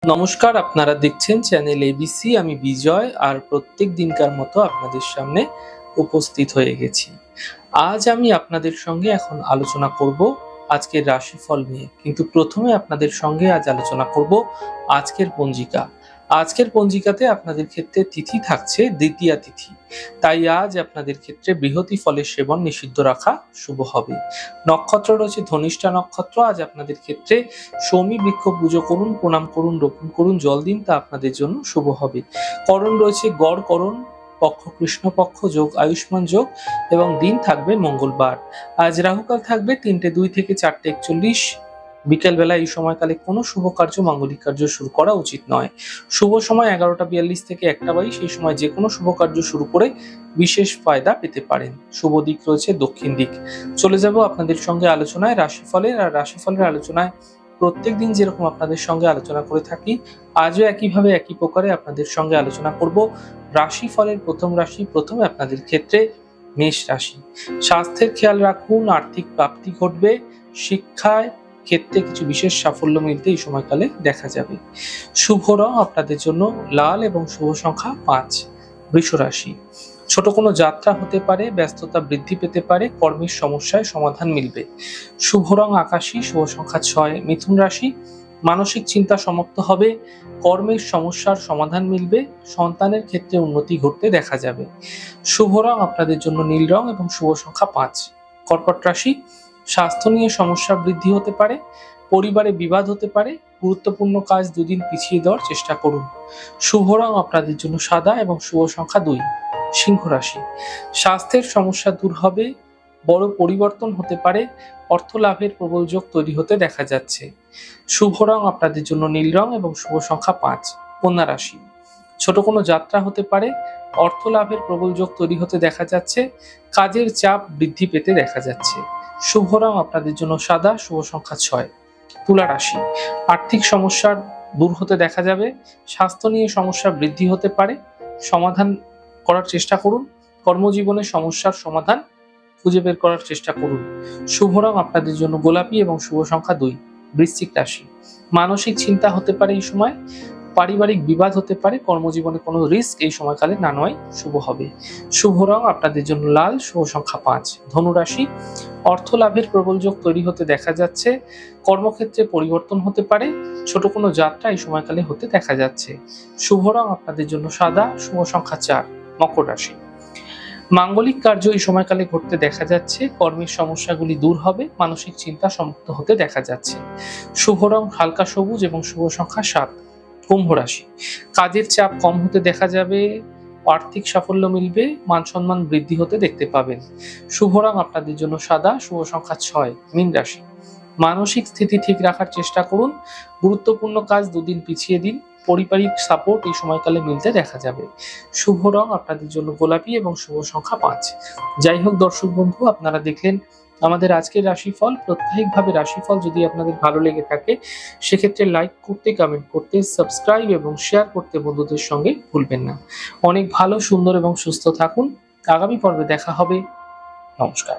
নমস্কার, আপনারা দেখছেন চ্যানেল এবিসি। আমি বিজয় আর প্রত্যেক দিনকার মতো আপনাদের সামনে উপস্থিত হয়ে গেছি। আজ আমি আপনাদের সঙ্গে এখন আলোচনা করব আজকের রাশিফল নিয়ে, কিন্তু প্রথমে আপনাদের সঙ্গে আজ আলোচনা করব আজকের পঞ্জিকা। আজকের পঞ্জিকাতে আপনাদের ক্ষেত্রে তিথি থাকছে দ্বিতীয়া তিথি, তাই আজ আপনাদের ক্ষেত্রে বৃহতি ফলের সেবন নিষিদ্ধ রাখা শুভ হবে। নক্ষত্র রয়েছে ধনিষ্ঠা নক্ষত্র। আজ আপনাদের ক্ষেত্রে সৌমি বৃক্ষ পুজো করুন, প্রণাম করুন, রোপণ করুন, জল দিন, তা আপনাদের জন্য শুভ হবে। করণ রয়েছে গড় করণ, পক্ষ কৃষ্ণপক্ষ, যোগ আয়ুষ্মান যোগ এবং দিন থাকবে মঙ্গলবার। আজ রাহুকাল থাকবে 3টে 2 থেকে 4টে 41 বিকেলবেলা। এই সময়কালে কোনো শুভ কার্য, মাঙ্গলিক কার্য শুরু করা উচিত নয়। শুভ সময় 11টা 42 থেকে 1টা 22। এই সময় যে কোনো শুভ কার্য শুরু করে বিশেষ ফায়দা পেতে পারেন। শুভ দিক রয়েছে দক্ষিণ দিক। চলে যাব আপনাদের সঙ্গে আলোচনায় রাশিফলের। আর রাশিফলের আলোচনায় প্রত্যেক দিন যেরকম আপনাদের সঙ্গে আলোচনা করে থাকি, আজও একইভাবে একই প্রকারে আপনাদের সঙ্গে আলোচনা করব রাশিফলের প্রথম রাশি। প্রথমে আপনাদের ক্ষেত্রে মেষ রাশি। স্বাস্থ্যের খেয়াল রাখুন, আর্থিক প্রাপ্তি ঘটবে, শিক্ষায় ক্ষেত্রে কিছু বিশেষ সাফল্য মিলতে এই সময়কালে দেখা যাবে। শুভ রং আপনাদের জন্য লাল এবং শুভ সংখ্যা 5। বৃষ রাশি। ছোট কোনো যাত্রা হতে পারে, ব্যস্ততা বৃদ্ধি পেতে পারে, কর্মের সমস্যায় সমাধান মিলবে। শুভ রং আকাশী, শুভ সংখ্যা 6। মিথুন রাশি। মানসিক চিন্তা সমাপ্ত হবে, কর্মের সমস্যার সমাধান মিলবে, সন্তানের ক্ষেত্রে উন্নতি ঘটতে দেখা যাবে। শুভ রং আপনাদের জন্য নীল রং এবং শুভ সংখ্যা 5। কর্কট রাশি। স্বাস্থ্য নিয়ে সমস্যা বৃদ্ধি হতে পারে, পরিবারে বিবাদ হতে পারে, গুরুত্বপূর্ণ কাজ দুদিন পিছিয়ে দেওয়ার চেষ্টা করুন। শুভ রং আপনাদের জন্য সাদা এবং শুভ সংখ্যা 2। সিংহ রাশি। স্বাস্থ্যের সমস্যা দূর হবে, বড় পরিবর্তন হতে পারে, অর্থ লাভের প্রবল যোগ তৈরি হতে দেখা যাচ্ছে। শুভ রং আপনাদের জন্য নীল রং এবং শুভ সংখ্যা 5। কন্যা রাশি। ছোট কোনো যাত্রা হতে পারে, অর্থ লাভের প্রবল যোগ তৈরি হতে দেখা যাচ্ছে, কাজের চাপ বৃদ্ধি পেতে দেখা যাচ্ছে। শুভ রং আপনাদের জন্য সাদা, শুভ সংখ্যা 6। তুলা রাশি। আর্থিক সমস্যার দূর হতে দেখা যাবে, স্বাস্থ্য নিয়ে সমস্যা বৃদ্ধি হতে পারে, সমাধান করার চেষ্টা করুন, কর্মজীবনের সমস্যার সমাধান খুঁজে বের করার চেষ্টা করুন। শুভ রং আপনাদের জন্য গোলাপি এবং শুভ সংখ্যা 2। বৃশ্চিক রাশি। মানসিক চিন্তা হতে পারে এই সময়, পারিবারিক বিবাদ হতে পারে, কর্মজীবনে কোনো রিস্ক এই সময়কালে না নেওয়াই শুভ হবে। শুভ রং আপনাদের জন্য লাল, শুভ সংখ্যা 5। ধনু রাশি। অর্থ লাভের প্রবল যোগ তৈরি হতে দেখা যাচ্ছে, কর্মক্ষেত্রে পরিবর্তন হতে পারে, ছোট কোনো যাত্রা এই সময়কালে হতে দেখা যাচ্ছে। শুভ রং আপনাদের জন্য সাদা, শুভ সংখ্যা 4। মকর রাশি। মাঙ্গলিক কার্য এই সময়কালে ঘটতে দেখা যাচ্ছে, কর্মের সমস্যাগুলি দূর হবে, মানসিক চিন্তা সমাপ্ত হতে দেখা যাচ্ছে। শুভ রং হালকা সবুজ এবং শুভ সংখ্যা 7। কুম্ভ রাশি। কাজের চাপ কম হতে দেখা যাবে, আর্থিক সাফল্য মিলবে, মান সম্মান বৃদ্ধি হতে দেখতে পাবেন। শুভ রং আপনাদের জন্য সাদা, শুভ সংখ্যা 6। মীন রাশি। মানসিক স্থিতি ঠিক রাখার চেষ্টা করুন, গুরুত্বপূর্ণ কাজ দুদিন পিছিয়ে দিন, পারিবারিক সাপোর্ট এই সময়কালে মিলতে দেখা যাবে। শুভ রং আপনাদের জন্য গোলাপি এবং শুভ সংখ্যা 5। যাই হোক দর্শক বন্ধু, আপনারা দেখলেন আমাদের আজকের রাশিফল। প্রত্যেকভাবে রাশিফল যদি আপনাদের ভালো লেগে থাকে, সেক্ষেত্রে লাইক করতে, কমেন্ট করতে, সাবস্ক্রাইব এবং শেয়ার করতে বন্ধুদের সঙ্গে ভুলবেন না। অনেক ভালো, সুন্দর এবং সুস্থ থাকুন। আগামী পর্বে দেখা হবে। নমস্কার।